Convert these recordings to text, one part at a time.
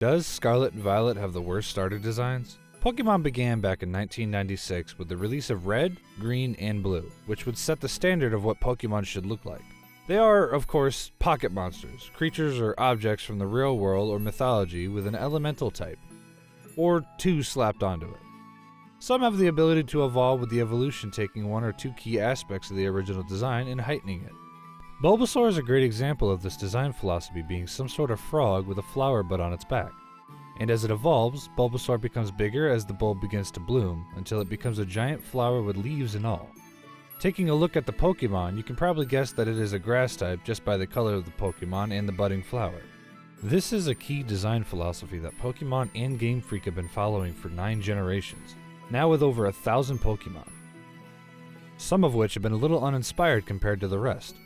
Does Scarlet Violet have the worst starter designs? Pokemon began back in 1996 with the release of Red, Green, and Blue, which would set the standard of what Pokemon should look like. They are, of course, pocket monsters, creatures or objects from the real world or mythology with an elemental type, or two slapped onto it. Some have the ability to evolve with the evolution taking one or two key aspects of the original design and heightening it. Bulbasaur is a great example of this design philosophy, being some sort of frog with a flower bud on its back. And as it evolves, Bulbasaur becomes bigger as the bulb begins to bloom, until it becomes a giant flower with leaves and all. Taking a look at the Pokemon, you can probably guess that it is a grass type just by the color of the Pokemon and the budding flower. This is a key design philosophy that Pokemon and Game Freak have been following for 9 generations, now with over 1,000 Pokemon. Some of which have been a little uninspired compared to the rest.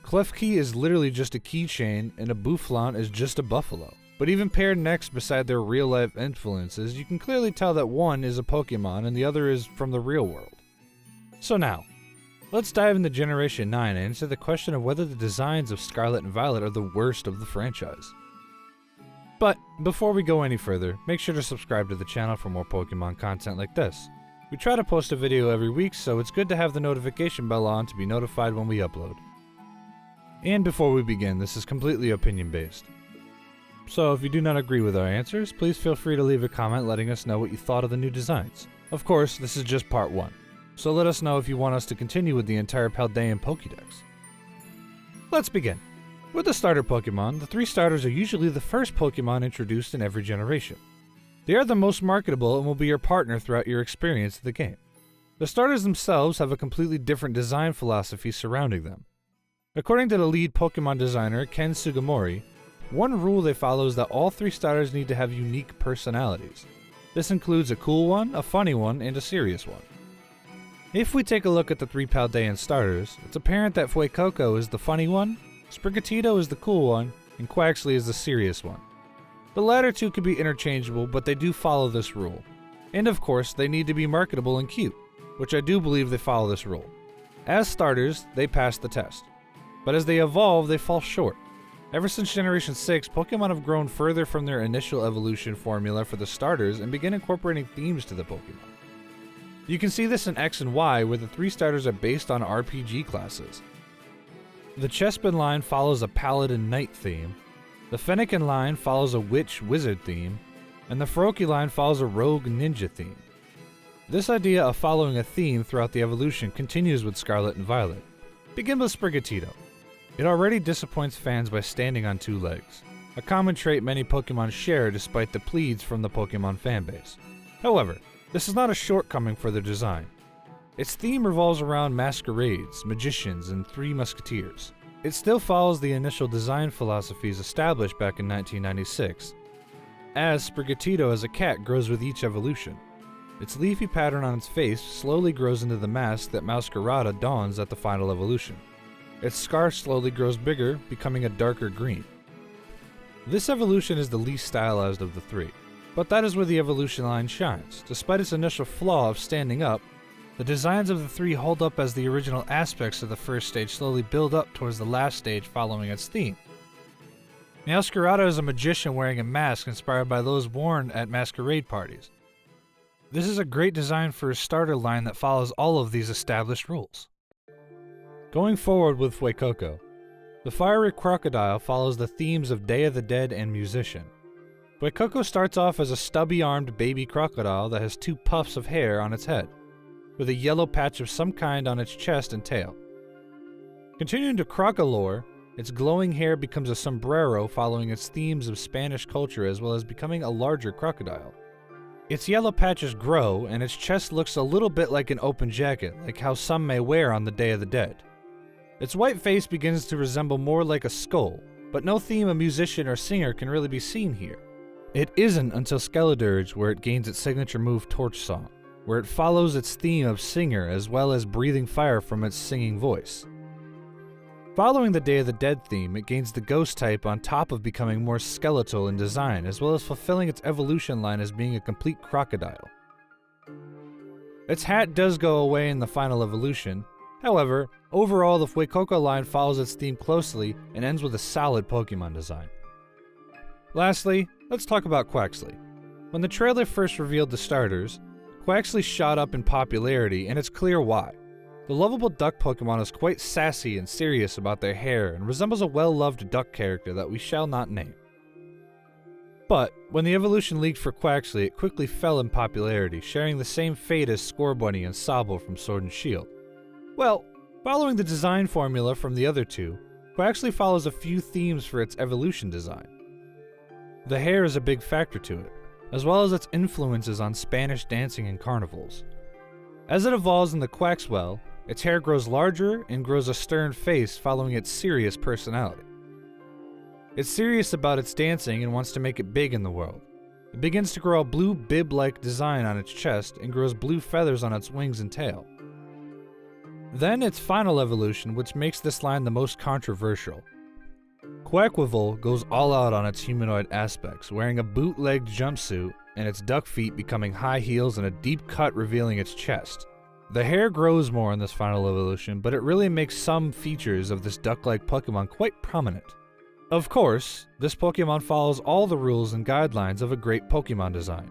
Klefki is literally just a keychain, and a Bouffalant is just a buffalo. But even paired next beside their real-life influences, you can clearly tell that one is a Pokemon and the other is from the real world. So now, let's dive into Generation 9 and answer the question of whether the designs of Scarlet and Violet are the worst of the franchise. But before we go any further, make sure to subscribe to the channel for more Pokemon content like this. We try to post a video every week, so it's good to have the notification bell on to be notified when we upload. And before we begin, this is completely opinion-based. So if you do not agree with our answers, please feel free to leave a comment letting us know what you thought of the new designs. Of course, this is just part 1, so let us know if you want us to continue with the entire Paldean Pokédex. Let's begin. With the starter Pokemon, the 3 starters are usually the first Pokemon introduced in every generation. They are the most marketable and will be your partner throughout your experience of the game. The starters themselves have a completely different design philosophy surrounding them. According to the lead Pokemon designer, Ken Sugimori, one rule they follow is that all 3 starters need to have unique personalities. This includes a cool one, a funny one, and a serious one. If we take a look at the 3 Paldean starters, it's apparent that Fuecoco is the funny one, Sprigatito is the cool one, and Quaxly is the serious one. The latter 2 could be interchangeable, but they do follow this rule. And of course, they need to be marketable and cute, which I do believe they follow this rule. As starters, they pass the test. But as they evolve, they fall short. Ever since Generation 6, Pokemon have grown further from their initial evolution formula for the starters and begin incorporating themes to the Pokemon. You can see this in X and Y, where the 3 starters are based on RPG classes. The Chespin line follows a Paladin Knight theme, the Fennekin line follows a Witch Wizard theme, and the Froakie line follows a Rogue Ninja theme. This idea of following a theme throughout the evolution continues with Scarlet and Violet. Begin with Sprigatito. It already disappoints fans by standing on 2 legs, a common trait many Pokemon share despite the pleas from the Pokemon fanbase. However, this is not a shortcoming for their design. Its theme revolves around masquerades, magicians, and 3 musketeers. It still follows the initial design philosophies established back in 1996, as Sprigatito as a cat grows with each evolution. Its leafy pattern on its face slowly grows into the mask that Masquerada dons at the final evolution. Its scarf slowly grows bigger, becoming a darker green. This evolution is the least stylized of the 3, but that is where the evolution line shines. Despite its initial flaw of standing up, the designs of the 3 hold up as the original aspects of the first stage slowly build up towards the last stage following its theme. Masquerada is a magician wearing a mask inspired by those worn at masquerade parties. This is a great design for a starter line that follows all of these established rules. Going forward with Fuecoco, the fiery crocodile follows the themes of Day of the Dead and Musician. Fuecoco starts off as a stubby-armed baby crocodile that has 2 puffs of hair on its head, with a yellow patch of some kind on its chest and tail. Continuing to Crocolore, its glowing hair becomes a sombrero following its themes of Spanish culture as well as becoming a larger crocodile. Its yellow patches grow and its chest looks a little bit like an open jacket, like how some may wear on the Day of the Dead. Its white face begins to resemble more like a skull, but no theme of musician or singer can really be seen here. It isn't until Skeledirge where it gains its signature move Torch Song, where it follows its theme of singer as well as breathing fire from its singing voice. Following the Day of the Dead theme, it gains the Ghost type on top of becoming more skeletal in design, as well as fulfilling its evolution line as being a complete crocodile. Its hat does go away in the final evolution. However, overall the Fuecoco line follows its theme closely and ends with a solid Pokemon design. Lastly, let's talk about Quaxly. When the trailer first revealed the starters, Quaxly shot up in popularity, and it's clear why. The lovable duck Pokemon is quite sassy and serious about their hair and resembles a well-loved duck character that we shall not name. But when the evolution leaked for Quaxly, it quickly fell in popularity, sharing the same fate as Scorbunny and Sobble from Sword and Shield. Well, following the design formula from the other two, Quaxly follows a few themes for its evolution design. The hair is a big factor to it, as well as its influences on Spanish dancing and carnivals. As it evolves in the Quaxwell, its hair grows larger and grows a stern face following its serious personality. It's serious about its dancing and wants to make it big in the world. It begins to grow a blue bib-like design on its chest and grows blue feathers on its wings and tail. Then its final evolution, which makes this line the most controversial. Quaquaval goes all out on its humanoid aspects, wearing a bootlegged jumpsuit and its duck feet becoming high heels and a deep cut revealing its chest. The hair grows more in this final evolution, but it really makes some features of this duck-like Pokemon quite prominent. Of course, this Pokemon follows all the rules and guidelines of a great Pokemon design,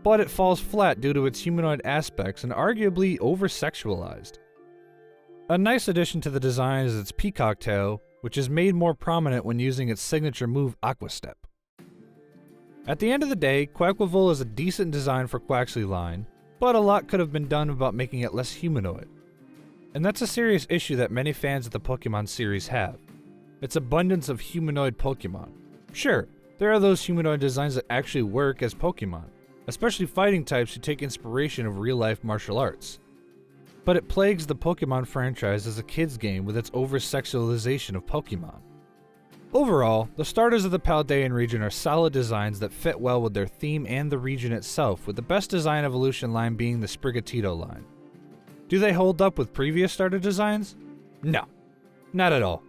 but it falls flat due to its humanoid aspects and arguably over-sexualized. A nice addition to the design is its peacock tail, which is made more prominent when using its signature move Aqua Step. At the end of the day, Quaquaval is a decent design for Quaxly line, but a lot could have been done about making it less humanoid. And that's a serious issue that many fans of the Pokemon series have. Its abundance of humanoid Pokemon. Sure, there are those humanoid designs that actually work as Pokemon, especially fighting types who take inspiration of real-life martial arts. But it plagues the Pokemon franchise as a kid's game with its over-sexualization of Pokemon. Overall, the starters of the Paldean region are solid designs that fit well with their theme and the region itself, with the best design evolution line being the Sprigatito line. Do they hold up with previous starter designs? No, not at all.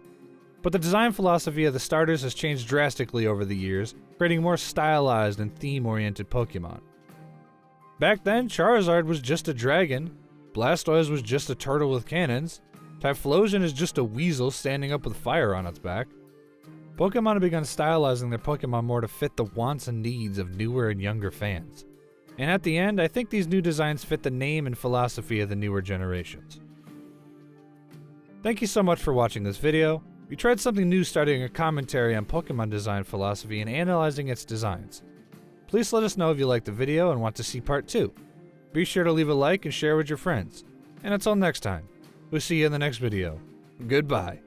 But the design philosophy of the starters has changed drastically over the years, creating more stylized and theme-oriented Pokemon. Back then, Charizard was just a dragon, Blastoise was just a turtle with cannons, Typhlosion is just a weasel standing up with fire on its back. Pokemon have begun stylizing their Pokemon more to fit the wants and needs of newer and younger fans. And at the end, I think these new designs fit the name and philosophy of the newer generations. Thank you so much for watching this video. We tried something new, starting a commentary on Pokemon design philosophy and analyzing its designs. Please let us know if you liked the video and want to see part 2. Be sure to leave a like and share with your friends. And until next time, we'll see you in the next video. Goodbye.